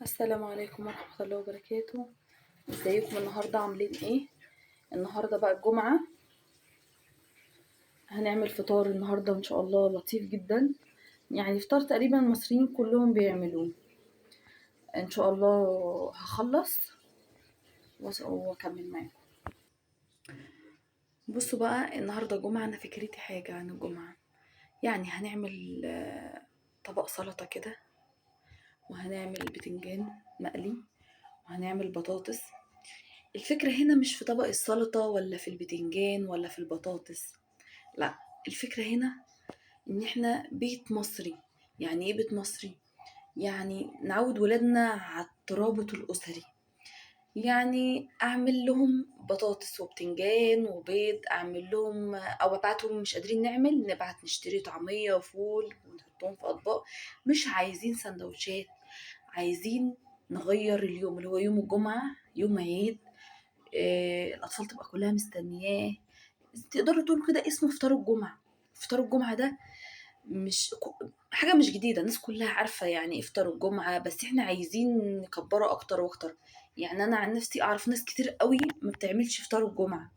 السلام عليكم ورحمة الله وبركاته. ازيكم النهاردة عاملين ايه؟ النهاردة بقى الجمعة، هنعمل فطار النهاردة ان شاء الله لطيف جدا. يعني فطار تقريبا المصريين كلهم بيعملوه. ان شاء الله هخلص واكمل معاكم. بصوا بقى، النهاردة جمعة، انا فكرتي حاجة عن الجمعة. يعني هنعمل طبق سلطة كده، وهنعمل بتنجان مقلي، وهنعمل بطاطس. الفكرة هنا مش في طبق السلطة ولا في البتنجان ولا في البطاطس، لا. الفكرة هنا ان احنا بيت مصري. يعني ايه بيت مصري؟ يعني نعود ولادنا على الترابط الأسري. يعني اعمل لهم بطاطس وبتنجان وبيض، اعمل لهم او ابعتهم مش قادرين نعمل، نبعت نشتري طعمية وفول ونحطهم في اطباق. مش عايزين سندوتشات، عايزين نغير اليوم اللي هو يوم الجمعة، يوم عيد. الأطفال تبقى كلها مستنياه. تقدروا تقولوا كده اسمه فطار الجمعة. فطار الجمعة ده مش حاجة مش جديدة، الناس كلها عارفة يعني ايه فطار الجمعة، بس احنا عايزين نكبره أكتر وأكتر. يعني أنا عن نفسي أعرف ناس كتير قوي ما بتعملش فطار الجمعة.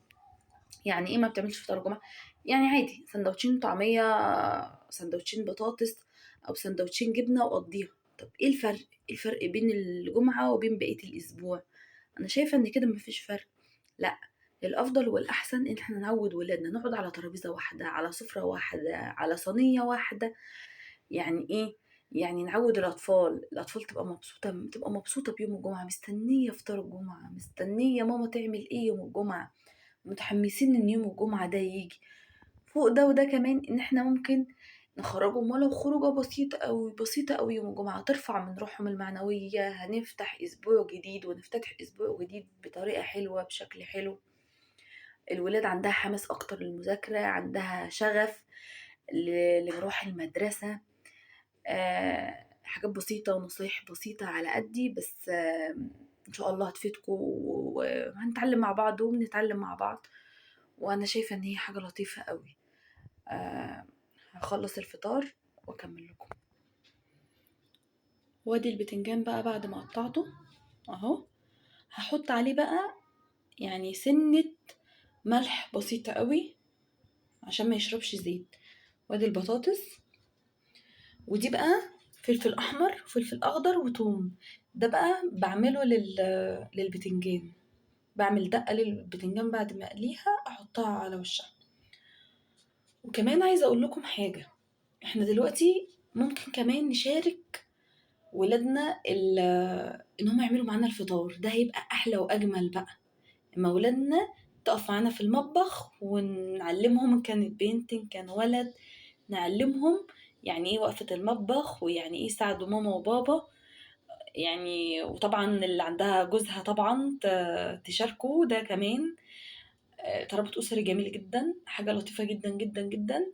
يعني ايه ما بتعملش فطار الجمعة؟ يعني عادي سندوتشين طعمية، سندوتشين بطاطس، أو سندوتشين جبنة وقضيها. طب ايه الفرق؟ الفرق بين الجمعة وبين بقية الأسبوع؟ أنا شايفة إن كده مفيش فرق. لأ، الأفضل والأحسن إن إحنا نعوّد ولادنا نقعد على ترابيزة واحدة، على سفرة واحدة، على صينية واحدة. يعني إيه؟ يعني نعوّد الأطفال تبقى مبسوطة بيوم الجمعة، مستنية فطار الجمعة، مستنية ماما تعمل إيه يوم الجمعة، متحمسين إن يوم الجمعة ده ييجي. فوق ده وده كمان إن إحنا ممكن نخرجهم ولو خروجة بسيطة أوي، بسيطة أوي يوم الجمعة، ترفع من روحهم المعنوية. هنفتح أسبوع جديد، ونفتتح أسبوع جديد بطريقة حلوة، بشكل حلو. الولاد عندها حماس أكتر للمذاكرة، عندها شغف لروح المدرسة. حاجات بسيطة ونصايح بسيطة على قدي، بس إن شاء الله هتفيدكم، وهنتعلم مع بعض وبنتعلم مع بعض. وأنا شايفة إن هي حاجة لطيفة قوي. آه، هخلص الفطار واكمل لكم. وادي البتنجان بقى بعد ما قطعته اهو، هحط عليه بقى يعني سنة ملح بسيطة قوي عشان ما يشربش زيت. وادي البطاطس، ودي بقى فلفل احمر وفلفل اخضر وثوم. ده بقى بعمله للبتنجان. بعمل دقة للبتنجان بعد ما اقليها احطها على وشها. وكمان عايزة اقول لكم حاجة، احنا دلوقتي ممكن كمان نشارك ولادنا ان هم يعملوا معانا الفطار. ده هيبقى احلى واجمل بقى، اما ولادنا تقف معانا في المطبخ ونعلمهم، إن كانت بنت إن كان ولد، نعلمهم يعني ايه وقفة المطبخ، ويعني ايه يساعدوا ماما وبابا. يعني وطبعا اللي عندها جوزها طبعا تشاركوا ده كمان. ترابط أسري جميل جدا، حاجة لطيفة جدا جدا جدا.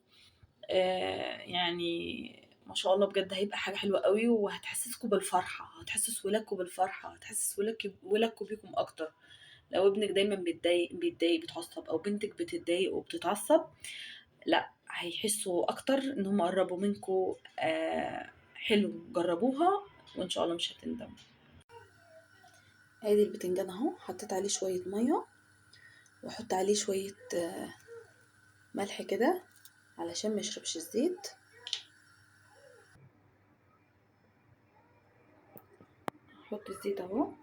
يعني ما شاء الله بجد هيبقى حاجة حلوة قوي، وهتحسسكوا بالفرحة، هتحسس ولادكوا بالفرحة، هتحسس ولادكوا بيكم أكتر. لو ابنك دايما بيتضايق بيتعصب، أو بنتك بتتضايق وبتتعصب، لا، هيحسوا أكتر إن هم قربوا منكوا. حلو، جربوها وإن شاء الله مش هتندموا. ادي البتنجان اهو، حطيت عليه شوية مية، واحط عليه شوية ملح كده علشان ما يشربش الزيت. احط الزيت اهو.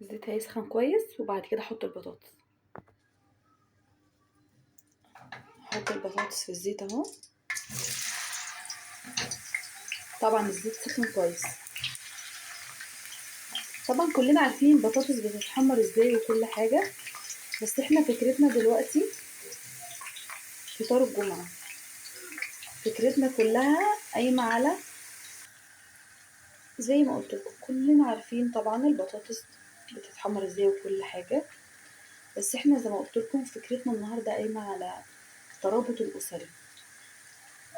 الزيت هيسخن كويس، وبعد كده احط البطاطس. احط البطاطس في الزيت اهو. طبعا الزيت سخن كويس. طبعا كلنا عارفين البطاطس بتتحمر ازاي وكل حاجة، بس احنا فكرتنا دلوقتي فطار الجمعة، فكرتنا كلها قايمة على، زي ما قلت لكم كلنا عارفين طبعا البطاطس بتتحمر ازاي وكل حاجة. بس احنا زي ما قلت لكم فكرتنا النهارده قايمه على الترابط الاسري.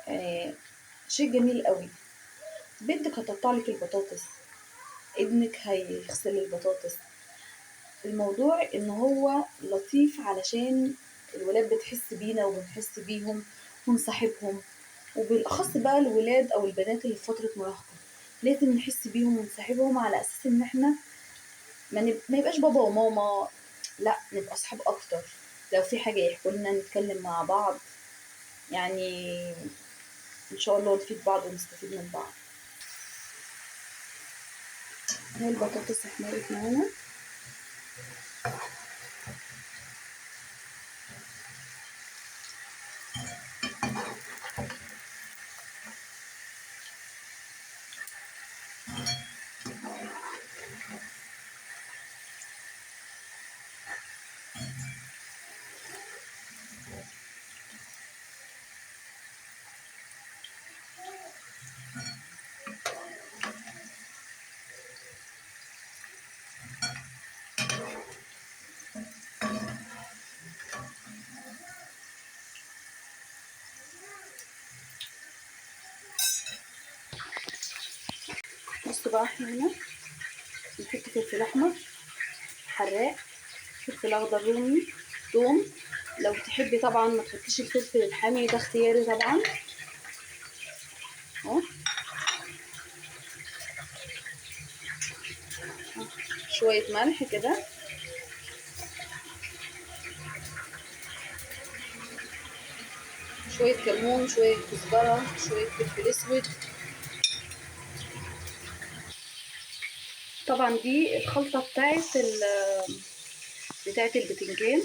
آه، شيء جميل قوي. بنتك هتقطع لك البطاطس، ابنك هيغسل البطاطس. الموضوع ان هو لطيف علشان الولاد بتحس بينا وبنحس بيهم ونصاحبهم، وبالاخص بقى الولاد او البنات اللي في فتره مراهقه لازم نحس بيهم ونصاحبهم على اساس ان احنا ما يبقاش بابا وماما، لا نبقى اصحاب اكتر. لو في حاجه يحكوا لنا نتكلم مع بعض، يعني ان شاء الله نفيد بعض ونستفيد من بعض. هي البطاطس احمرت معانا. بصوا بقى احنا هنا نحط فلفل احمر حراق، فلفل اخضر رومي، ثوم. لو تحبي طبعا ما تحطيش الفلفل الحامي، ده اختياري طبعا. اهو شويه ملح كده، شويه كمون، شويه كزبره، شويه فلفل اسود. طبعا دي الخلطه بتاعت البتنجان.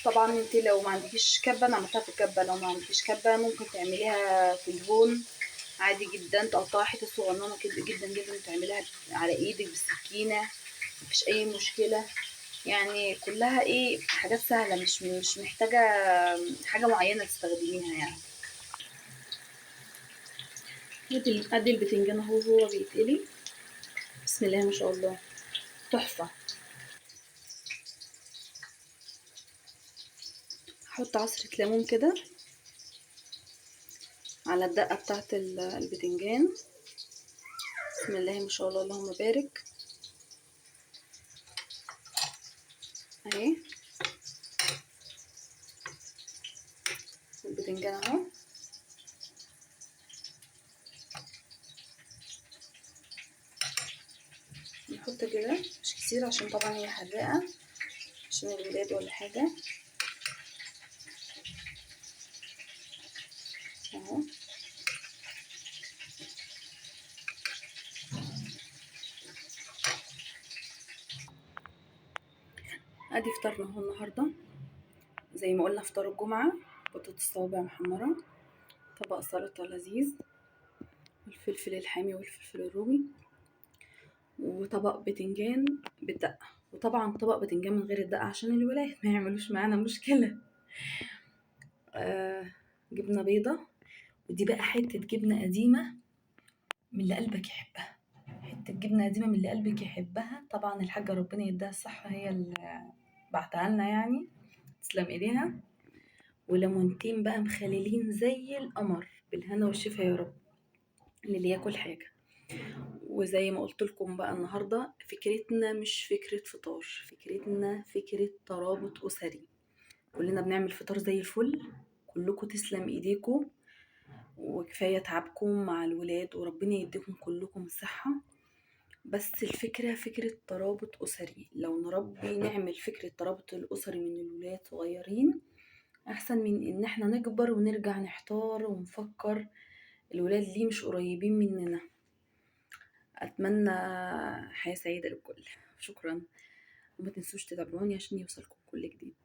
طبعا انت لو ما عندكيش كبه، انا عملتها في الكبه، لو ما عندكيش كبه ممكن تعمليها في الهون عادي جدا، تقطعي حتت صغننه كده جدا جدا وتعمليها على ايدك بالسكينه، مفيش اي مشكله. يعني كلها ايه حاجات سهله، مش محتاجه حاجه معينه تستخدميها يعني. ادي البتنجان اهو هو بيتقلي، بسم الله ما شاء الله، تحفه. هحط عصره ليمون كده على الدقه بتاعه البتنجان، بسم الله ما شاء الله اللهم بارك. اهي البتنجان اهو. نحط كده مش كتير عشان طبعا هي حراقه، عشان الولاد ولا حاجه. اهو ادي فطرنا اهو النهارده، زي ما قلنا فطار الجمعه، بطاطس صوابع محمره، طبق سلطه لذيذ، الفلفل الحامي والفلفل الرومي، وطبق بتنجان بالدقه. وطبعا طبق بتنجان من غير الدقه عشان الولاد ما يعملوش معانا مشكله. جبنه بيضه، ودي بقى حته جبنه قديمه من اللي قلبك يحبها، حته جبنه قديمه من اللي قلبك يحبها. طبعا الحاجه ربنا يديها الصحه هي اللي بعتها لنا يعني، تسلم ايديها. وليمونتين بقى مخللين زي القمر، بالهنا والشفا يا رب اللي ياكل حاجه. وزي ما قلت لكم بقى النهارده فكرتنا مش فكره فطار، فكرتنا فكره ترابط اسري. كلنا بنعمل فطار زي الفل، كلكم تسلم ايديكم، وكفايه تعبكم مع الولاد، وربنا يديكم كلكم الصحه. بس الفكره فكره ترابط اسري، لو نربي نعمل فكره ترابط الاسري من الولاد صغيرين احسن من ان احنا نكبر ونرجع نحتار ونفكر الولاد ليه مش قريبين مننا. اتمنى حياة سعيدة للكل. شكرا، وما تنسوش تتابعوني عشان يوصلكم كل جديد.